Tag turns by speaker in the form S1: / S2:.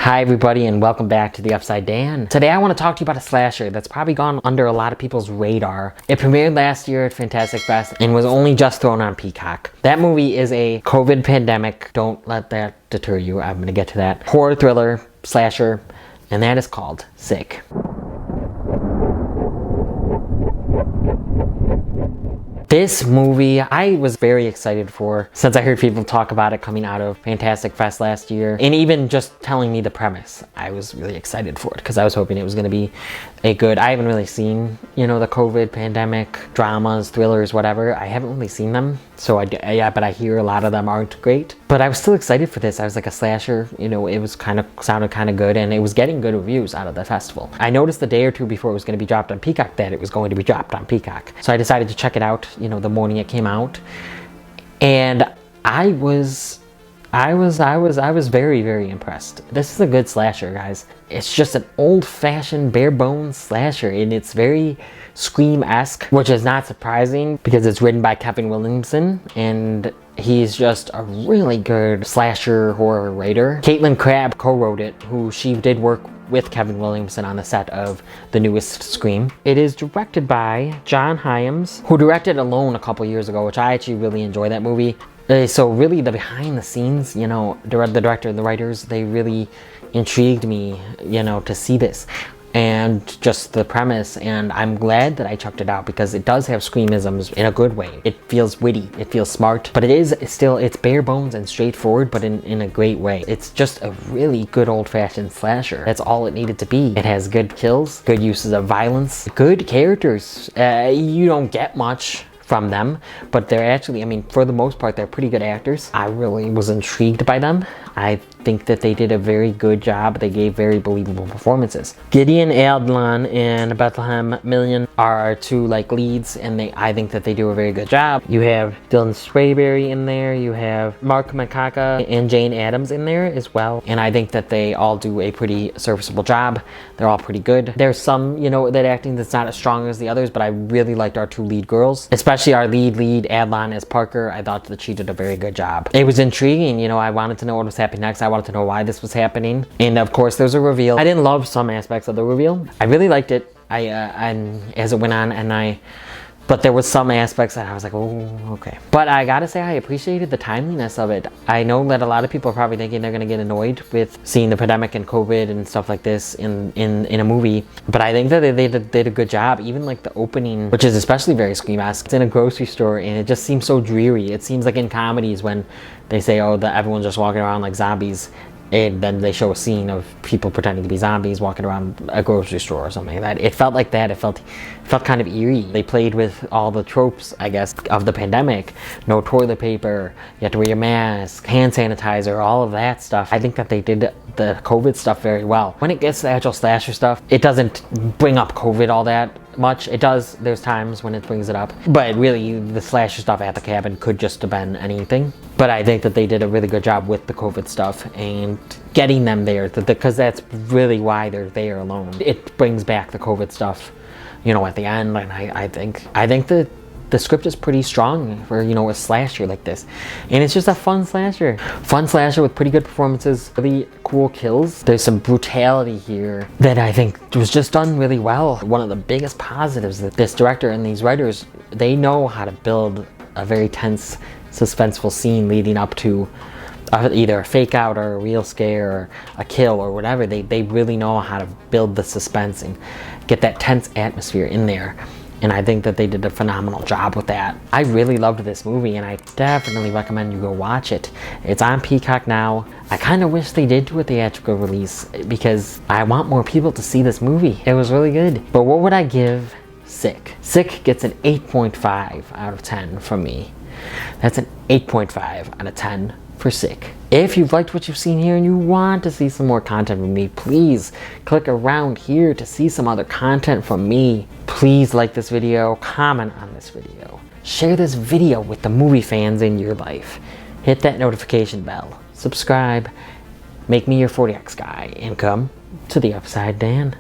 S1: Hi everybody and welcome back to the Upside Dan. Today I want to talk to you about a slasher that's probably gone under a lot of people's radar. It premiered last year at Fantastic Fest and was only just thrown on Peacock. That movie is a COVID pandemic, don't let that deter you, I'm going to get to that, horror thriller slasher, and that is called Sick. This movie, I was very excited for since I heard people talk about it coming out of Fantastic Fest last year. And even just telling me the premise, I was really excited for it because I was hoping it was going to be a good... I haven't really seen, the COVID pandemic, dramas, thrillers, whatever. I haven't really seen them. So, but I hear a lot of them aren't great. But I was still excited for this. I was like a slasher, it was sounded kind of good and it was getting good reviews out of the festival. I noticed the day or two before it was going to be dropped on Peacock that it was going to be dropped on Peacock. So I decided to check it out, the morning it came out. And I was very, very impressed. This is a good slasher, guys. It's just an old-fashioned, bare-bones slasher, and it's very Scream-esque, which is not surprising because it's written by Kevin Williamson, and he's just a really good slasher horror writer. Catelyn Crabb co-wrote it, who she did work with Kevin Williamson on the set of the newest Scream. It is directed by John Hyams, who directed Alone a couple years ago, which I actually really enjoy that movie. So really the behind the scenes, the director and the writers, they really intrigued me, to see this. And just the premise, and I'm glad that I checked it out because it does have Screamisms in a good way. It feels witty, it feels smart, but it's bare bones and straightforward, but in a great way. It's just a really good old-fashioned slasher. That's all it needed to be. It has good kills, good uses of violence, good characters. You don't get much from them, but they're actually, for the most part, they're pretty good actors. I really was intrigued by them. I think that they did a very good job. They gave very believable performances. Gideon Adlon and Bethlehem Million are our two leads, and I think that they do a very good job. You have Sprayberry in there, you have Marc Menchaca and Jane Adams in there as well, and I think that they all do a pretty serviceable job. They're all pretty good. There's some, that acting that's not as strong as the others, but I really liked our two lead girls, especially our lead Adlon as Parker. I thought that she did a very good job. It was intriguing, I wanted to know what was happening next. I wanted to know why this was happening, and of course there's a reveal. I didn't love some aspects of the reveal. I really liked it. And as it went on, but there was some aspects that I was like, oh, okay. But I gotta say, I appreciated the timeliness of it. I know that a lot of people are probably thinking they're gonna get annoyed with seeing the pandemic and COVID and stuff like this in a movie. But I think that they did a good job. Even the opening, which is especially very Scream-esque. It's in a grocery store and it just seems so dreary. It seems like in comedies when they say, oh, everyone's just walking around like zombies. And then they show a scene of people pretending to be zombies walking around a grocery store or something like that. It felt like that. It felt kind of eerie. They played with all the tropes, I guess, of the pandemic. No toilet paper, you have to wear your mask, hand sanitizer, all of that stuff. I think that they did the COVID stuff very well. When it gets to the actual slasher stuff, it doesn't bring up COVID all that much. It does, there's times when it brings it up, but really the slasher stuff at the cabin could just have been anything. But I think that they did a really good job with the COVID stuff and getting them there, because that's really why they're there alone. It brings back the COVID stuff, at the end, and I think that the script is pretty strong for, a slasher like this. And it's just a fun slasher. Fun slasher with pretty good performances, really cool kills. There's some brutality here that I think was just done really well. One of the biggest positives that this director and these writers, they know how to build a very tense, suspenseful scene leading up to either a fake out or a real scare or a kill or whatever. They really know how to build the suspense and get that tense atmosphere in there. And I think that they did a phenomenal job with that. I really loved this movie and I definitely recommend you go watch it. It's on Peacock now. I kind of wish they did do a theatrical release because I want more people to see this movie. It was really good. But what would I give Sick? Sick gets an 8.5 out of 10 from me. That's an 8.5 out of 10 for Sick. If you've liked what you've seen here and you want to see some more content from me, please click around here to see some other content from me. Please like this video, comment on this video, share this video with the movie fans in your life. Hit that notification bell, subscribe, make me your 40x guy, and come to the Upside Dan.